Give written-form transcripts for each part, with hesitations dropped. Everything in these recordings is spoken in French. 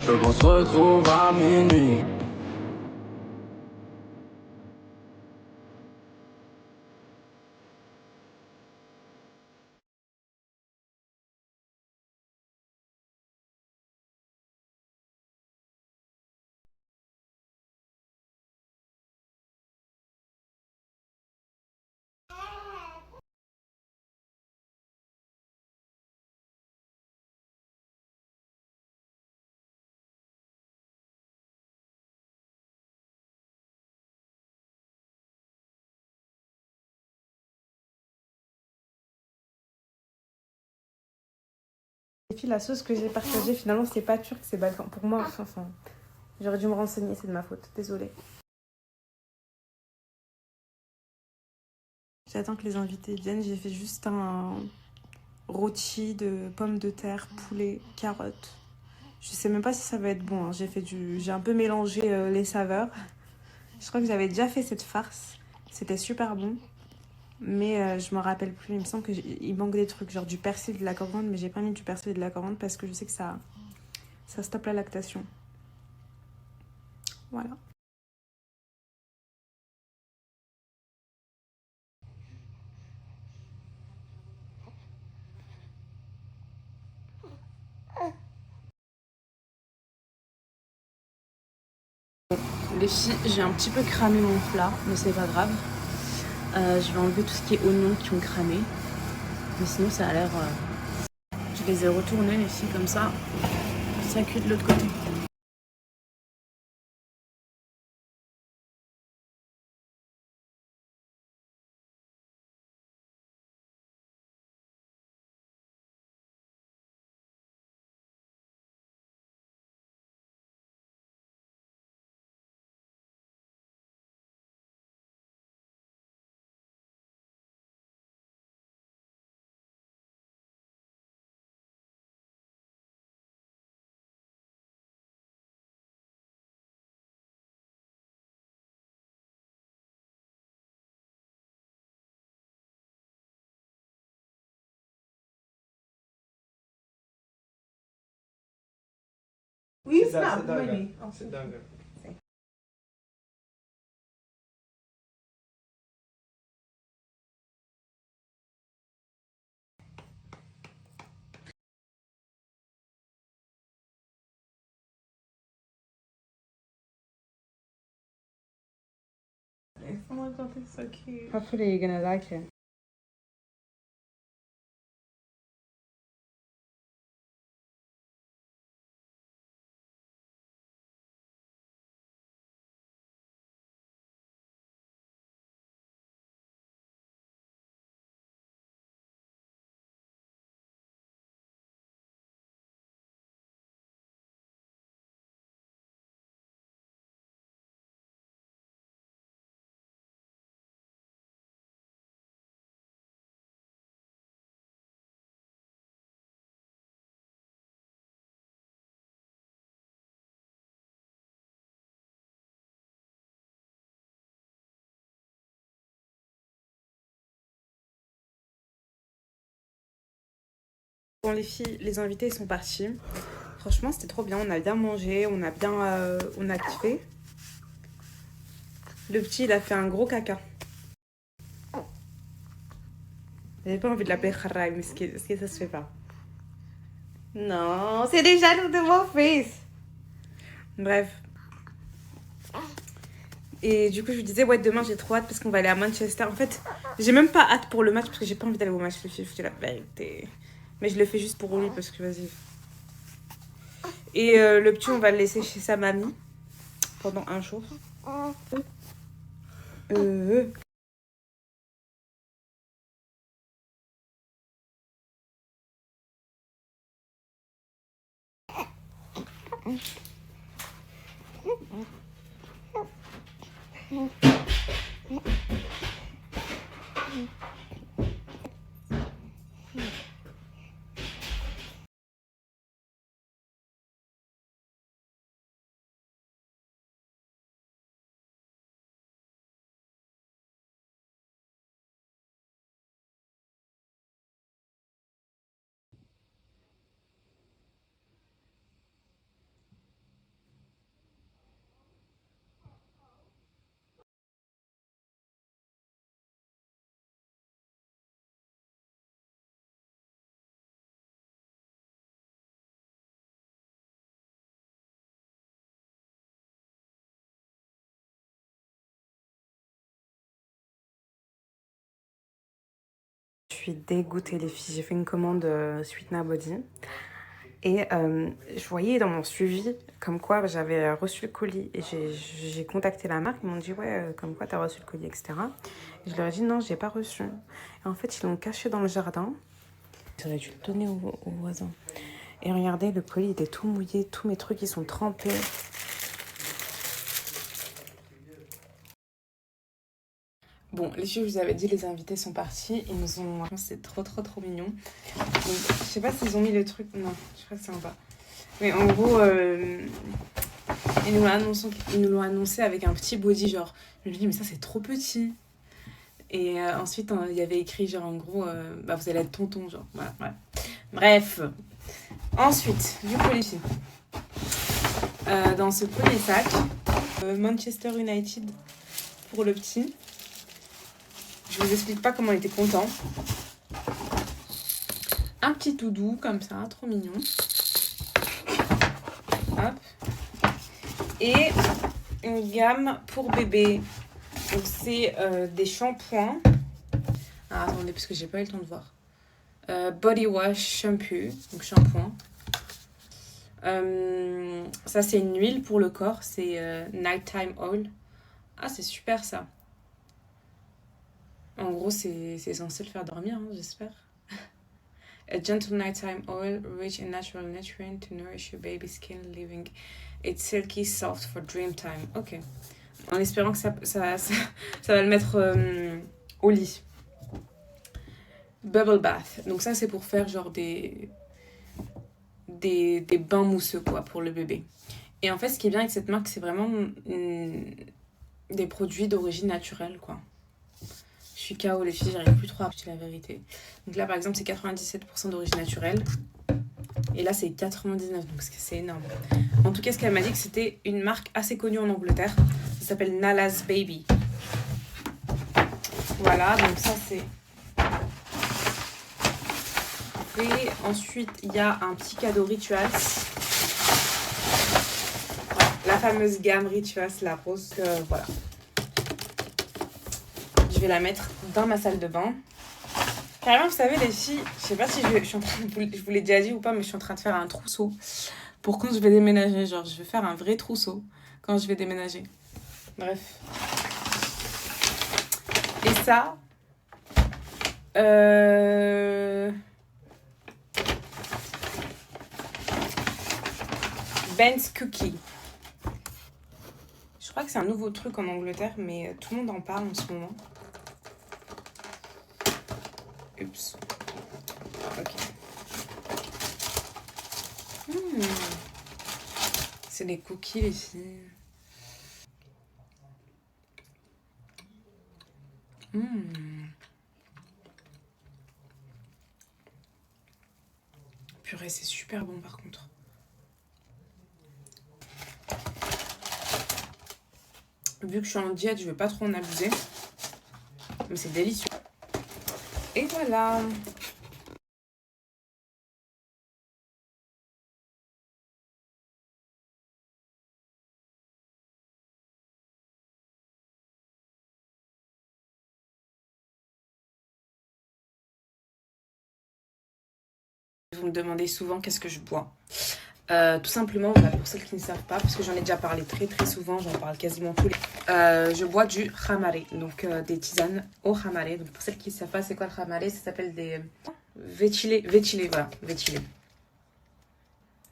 Je veux qu'on se retrouve à minuit. Et puis la sauce que j'ai partagée, finalement, c'est pas turc, c'est balkan. Pour moi, enfin, j'aurais dû me renseigner, c'est de ma faute. Désolée. J'attends que les invités viennent. J'ai fait juste un rôti de pommes de terre, poulet, carottes. Je sais même pas si ça va être bon, hein. J'ai un peu mélangé les saveurs. Je crois que j'avais déjà fait cette farce. C'était super bon. Mais je me rappelle plus. Il me semble qu'il manque des trucs, genre du persil et de la coriandre. Mais j'ai pas mis du persil et de la coriandre parce que je sais que ça stoppe la lactation. Voilà. Les filles, j'ai un petit peu cramé mon plat, mais c'est pas grave. Je vais enlever tout ce qui est oignons qui ont cramé. Mais sinon, ça a l'air... Je les ai retournés, les filles, comme ça. Ça cuit de l'autre côté. Oui, c'est Oh my god, it's so cute. Hopefully you're gonna like it. Bon les filles, les invités sont partis. Franchement c'était trop bien, on a bien mangé, on a kiffé. Le petit il a fait un gros caca. J'avais pas envie de l'appeler Kharai, mais ce que ça se fait pas. Non, c'est déjà nous de mon fils. Bref. Et du coup je vous disais ouais demain j'ai trop hâte parce qu'on va aller à Manchester. En fait j'ai même pas hâte pour le match parce que j'ai pas envie d'aller au match, les filles, je dis la vérité. Mais je le fais juste pour lui parce que vas-y. Et le petit, on va le laisser chez sa mamie pendant un jour. Je suis dégoûtée les filles, j'ai fait une commande Sweetna Body. Et je voyais dans mon suivi comme quoi j'avais reçu le colis. Et j'ai contacté la marque, ils m'ont dit ouais, comme quoi t'as reçu le colis, etc. Et je leur ai dit non, j'ai pas reçu. Et en fait, ils l'ont caché dans le jardin. J'aurais dû le donner aux voisins. Et regardez, le colis était tout mouillé, tous mes trucs ils sont trempés. Bon, les filles, je vous avais dit, les invités sont partis. Ils nous ont... C'est trop mignon. Donc, je sais pas s'ils ont mis le truc... Non, je crois que c'est en bas. Mais en gros, ils nous l'ont annoncé avec un petit body, genre... Je me dis, mais ça, c'est trop petit. Et ensuite, il y avait écrit, genre, en gros... bah, vous allez être tonton, genre. Voilà. Bref. Ensuite, du coup, les filles. Dans ce premier sac, Manchester United pour le petit. Je vous explique pas comment il était content. Un petit tout doux comme ça, trop mignon. Hop. Et une gamme pour bébé. Donc c'est des shampoings. Ah, attendez, parce que j'ai pas eu le temps de voir. Body wash, shampoo, donc shampoing. Ça c'est une huile pour le corps, c'est Nighttime Oil. Ah, c'est super ça. En gros, c'est censé le faire dormir, hein, j'espère. A gentle nighttime oil rich in natural nutrients to nourish your baby's skin, leaving it silky soft for dream time. Ok. En espérant que ça va le mettre au lit. Bubble bath. Donc ça, c'est pour faire genre des bains mousseux, quoi, pour le bébé. Et en fait, ce qui est bien avec cette marque, c'est vraiment des produits d'origine naturelle, quoi. Je suis KO les filles, j'arrive plus trop à acheter la vérité. Donc là par exemple c'est 97% d'origine naturelle. Et là c'est 99, donc c'est énorme. En tout cas ce qu'elle m'a dit que c'était une marque assez connue en Angleterre. Ça s'appelle Nala's Baby. Voilà, donc ça c'est... Et ensuite il y a un petit cadeau Rituals. La fameuse gamme Rituals, la rose, voilà. vais la mettre dans ma salle de bain. Carrément, vous savez, les filles, je sais pas si je suis en train je vous l'ai déjà dit ou pas, mais je suis en train de faire un trousseau pour quand je vais déménager. Genre, je vais faire un vrai trousseau quand je vais déménager. Bref. Et ça... Ben's Cookie. Je crois que c'est un nouveau truc en Angleterre, mais tout le monde en parle en ce moment. Oups. Ok. C'est des cookies, les filles. Purée, c'est super bon par contre. Vu que je suis en diète, je vais pas trop en abuser. Mais c'est délicieux. Et voilà. Vous me demandez souvent qu'est-ce que je bois. Tout simplement, voilà, pour celles qui ne savent pas, parce que j'en ai déjà parlé très très souvent, j'en parle quasiment tous les... je bois du khamari, donc des tisanes au khamari. Donc pour celles qui ne savent pas c'est quoi le khamari, ça s'appelle des... Vétilé, voilà, vétilé.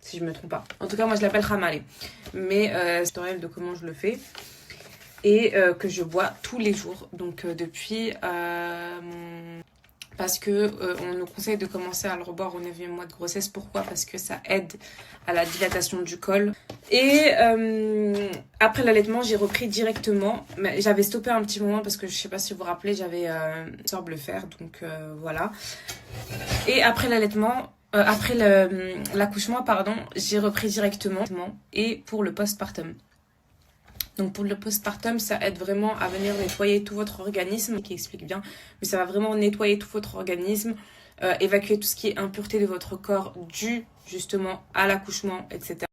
Si je me trompe pas. En tout cas, moi je l'appelle khamari. Mais c'est tutoriel de comment je le fais. Et que je bois tous les jours. Donc depuis mon... Parce que on nous conseille de commencer à le reboire au 9e mois de grossesse. Pourquoi? Parce que ça aide à la dilatation du col. Et après l'allaitement, j'ai repris directement. Mais j'avais stoppé un petit moment parce que je sais pas si vous vous rappelez, j'avais sorbe le fer. Donc voilà. Et après l'allaitement, après l'accouchement, pardon, j'ai repris directement. Et pour le postpartum. Donc pour le postpartum, ça aide vraiment à venir nettoyer tout votre organisme, qui explique bien, mais ça va vraiment nettoyer tout votre organisme, évacuer tout ce qui est impureté de votre corps dû justement à l'accouchement, etc.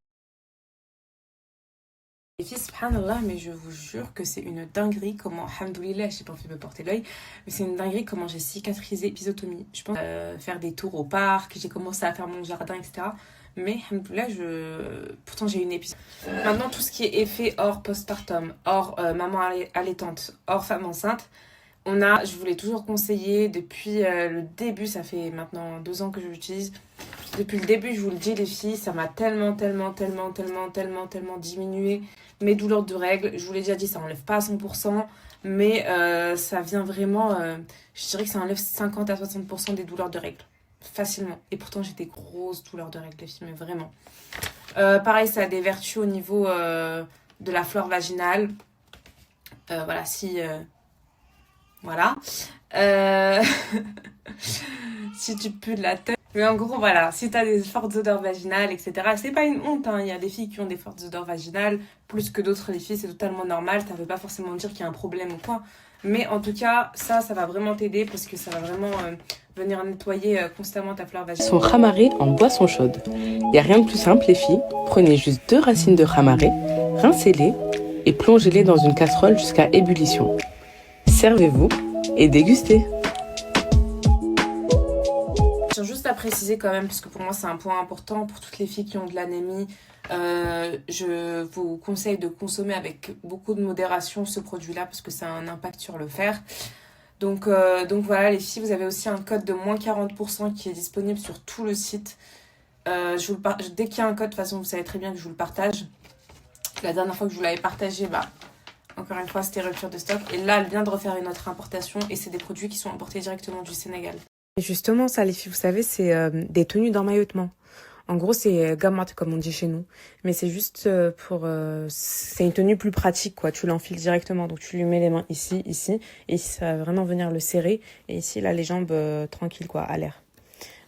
Les filles, subhanallah, mais je vous jure que c'est une dinguerie comment, alhamdoulilah, je sais pas fait me porter l'œil, mais c'est une dinguerie comment j'ai cicatrisé épisotomie. Je pense faire des tours au parc, j'ai commencé à faire mon jardin, etc. Mais alhamdoulilah, pourtant j'ai une épisode. Maintenant, tout ce qui est effet hors postpartum, hors maman allaitante, hors femme enceinte, je vous l'ai toujours conseillé depuis le début, ça fait maintenant 2 ans que je l'utilise. Depuis le début, je vous le dis les filles, ça m'a tellement diminué mes douleurs de règles. Je vous l'ai déjà dit, ça enlève pas à 100%, mais ça vient vraiment, je dirais que ça enlève 50 à 60% des douleurs de règles. Facilement. Et pourtant, j'ai des grosses douleurs de règles, les filles, mais vraiment. Pareil, ça a des vertus au niveau de la flore vaginale. Voilà, si... voilà. Si tu pues de la tête. Mais en gros, voilà, si t'as des fortes odeurs vaginales, etc. C'est pas une honte, hein. Il y a des filles qui ont des fortes odeurs vaginales, plus que d'autres, les filles, c'est totalement normal. Ça veut pas forcément dire qu'il y a un problème ou quoi. Mais en tout cas, ça va vraiment t'aider parce que ça va vraiment venir nettoyer constamment ta flore vaginale. Son khamaré en boisson chaude. Il n'y a rien de plus simple, les filles. Prenez juste 2 racines de khamaré, rincez-les et plongez-les dans une casserole jusqu'à ébullition. Servez-vous et dégustez. Je tiens juste à préciser quand même, parce que pour moi c'est un point important pour toutes les filles qui ont de l'anémie. Je vous conseille de consommer avec beaucoup de modération ce produit-là parce que ça a un impact sur le fer. Donc voilà les filles, vous avez aussi un code de moins 40% qui est disponible sur tout le site. Dès qu'il y a un code, de toute façon vous savez très bien que je vous le partage. La dernière fois que je vous l'avais partagé, encore une fois c'était rupture de stock. Et là elle vient de refaire une autre importation et c'est des produits qui sont importés directement du Sénégal. Et justement ça les filles, vous savez, c'est des tenues d'emmaillotement. En gros, c'est gamat, comme on dit chez nous. Mais c'est juste c'est une tenue plus pratique, quoi. Tu l'enfiles directement. Donc, tu lui mets les mains ici. Et ici, ça va vraiment venir le serrer. Et ici, là, les jambes tranquilles, quoi, à l'air.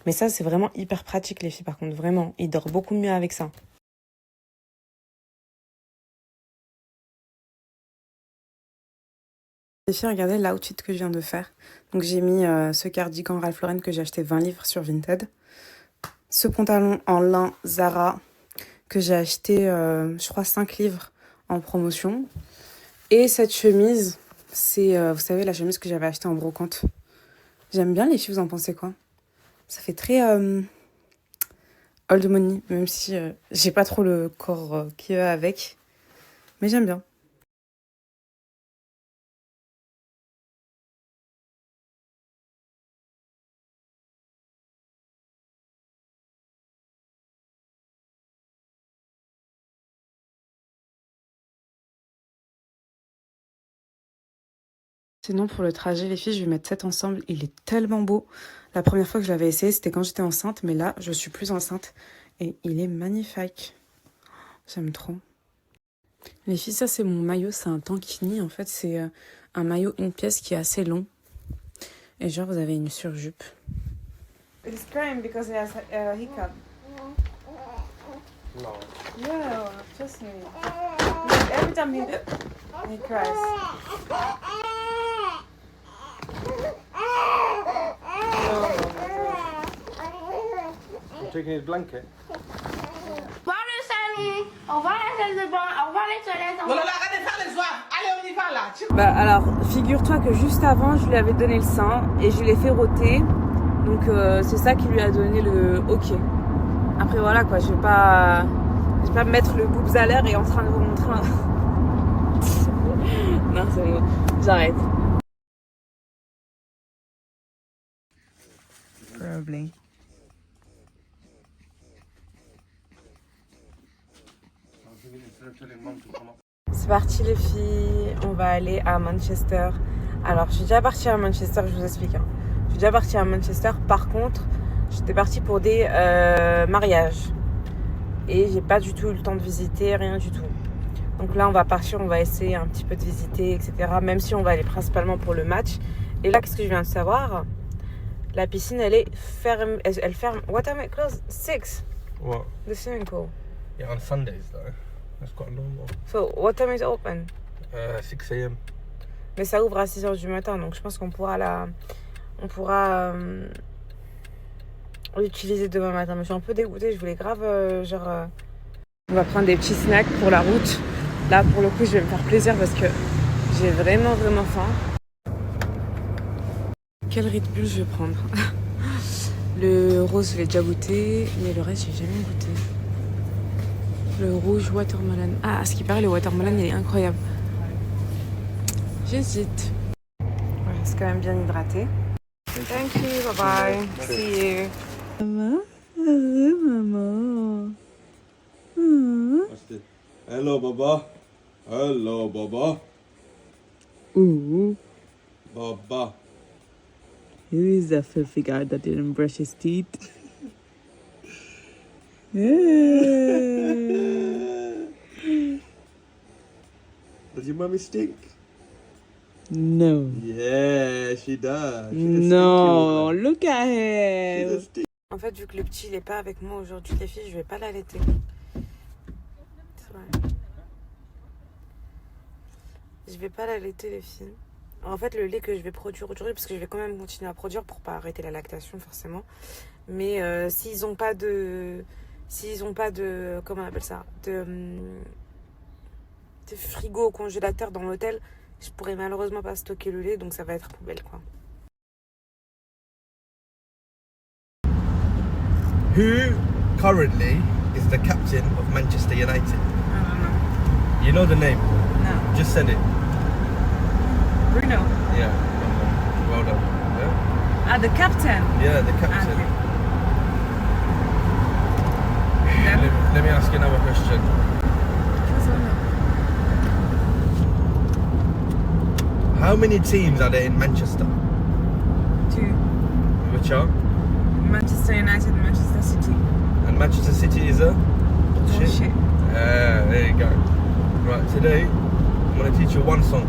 Mais ça, c'est vraiment hyper pratique, les filles, par contre. Vraiment, il dort beaucoup mieux avec ça. Les filles, regardez l'outfit que je viens de faire. Donc, j'ai mis ce cardigan Ralph Lauren que j'ai acheté 20 livres sur Vinted. Ce pantalon en lin Zara que j'ai acheté, je crois, 5 livres en promotion. Et cette chemise C'est, vous savez, la chemise que j'avais achetée en brocante. J'aime bien les filles, vous en pensez quoi? Ça fait très old money, même si j'ai pas trop le corps qui va avec. Mais j'aime bien. Sinon, pour le trajet, les filles, je vais mettre cet ensemble. Il est tellement beau. La première fois que je l'avais essayé, c'était quand j'étais enceinte. Mais là, je suis plus enceinte. Et il est magnifique. J'aime trop. Les filles, ça, c'est mon maillot. C'est un tankini. En fait, c'est un maillot, une pièce qui est assez long. Et genre, vous avez une surjupe. It's crying because it has a hiccup. No. Yeah, trust me. Every time he cries. I'm taking his blanket. Bah alors, figure-toi que juste avant, je lui avais donné le sein et je l'ai fait rôter. Donc c'est ça qui lui a donné le OK. Après voilà quoi, je vais pas me mettre le boobs à l'air et en train de vous montrer un... Non, c'est bon, j'arrête. Probably. C'est parti les filles, on va aller à Manchester. Alors je suis déjà partie à Manchester, je vous explique. Je suis déjà partie à Manchester, par contre j'étais partie pour des mariages. Et j'ai pas du tout eu le temps de visiter, rien du tout. Donc là on va partir, on va essayer un petit peu de visiter, etc. Même si on va aller principalement pour le match. Et là qu'est-ce que je viens de savoir? La piscine elle est ferme, elle ferme. What time it closed? 6. What? The swimming pool. Yeah, on Sundays though. That's quite normal. So what time is it open? 6 a.m. Mais ça ouvre à 6h du matin, donc je pense qu'on pourra l'utiliser demain matin. Mais je suis un peu dégoûtée, je voulais grave On va prendre des petits snacks pour la route. Là pour le coup je vais me faire plaisir parce que j'ai vraiment faim. Quel Red Bull je vais prendre? Le rose je l'ai déjà goûté, mais le reste j'ai jamais goûté. Le rouge watermelon. Ah, à ce qui paraît, le watermelon, il est incroyable. J'hésite. Ouais, c'est quand même bien hydraté. Thank you, bye bye. See you. Maman. Maman. Hello, Baba. Hello, Baba. Ooh. Baba. Who is that filthy guy that didn't brush his teeth? Yeah. Does your mummy stink? No. Yeah, she does. No, look at him. Stink. En fait, vu que le petit il est pas avec moi aujourd'hui, les filles, je vais pas l'allaiter. C'est vrai. Je vais pas l'allaiter, les filles. En fait, le lait que je vais produire aujourd'hui, parce que je vais quand même continuer à produire pour pas arrêter la lactation forcément. Mais s'ils ont pas de, comment on appelle ça, de frigo au congélateur dans l'hôtel, je pourrais malheureusement pas stocker le lait, donc ça va être poubelle quoi. Who currently is the captain of Manchester United? I don't know. You know the name? No. Just said it. Bruno. Yeah. Well done. Yeah, Ah, the captain. yeah, the captain. Okay. Let me ask you another question. How many teams are there in Manchester? 2. Which are? Manchester United and Manchester City. And Manchester City is a? Bullshit. There you go. Right, today I'm going to teach you one song.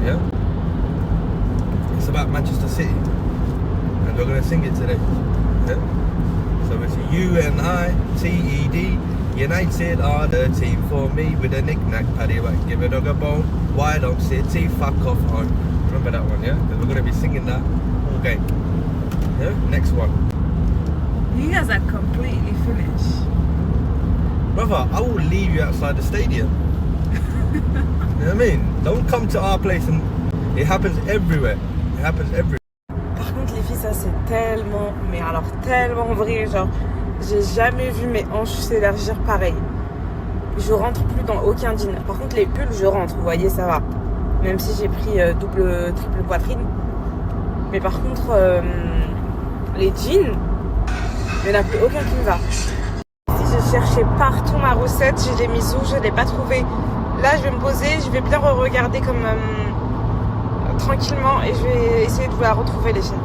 Yeah? It's about Manchester City. And we're going to sing it today. Yeah? So it's U-N-I-T-E-D. United are the team for me. With a knick-knack, paddywhack, give a dog a bone. Why don't City fuck off home? Remember that one, yeah? Because we're going to be singing that all game. Yeah? Next one. You guys are completely finished. Brother, I will leave you outside the stadium. You know what I mean? Don't come to our place and It happens everywhere. It happens everywhere. Par contre, les filles, ça c'est tellement, mais alors tellement vrai. Genre, j'ai jamais vu mes hanches s'élargir pareil. Je rentre plus dans aucun jean. Par contre, les pulls, je rentre, vous voyez, ça va. Même si j'ai pris double, triple poitrine. Mais par contre, les jeans, il n'y en a plus aucun qui me va. Si j'ai cherché partout ma recette, je l'ai mise où, je ne l'ai pas trouvée. Là, je vais me poser, je vais bien re-regarder comme tranquillement et je vais essayer de vous la retrouver, les filles.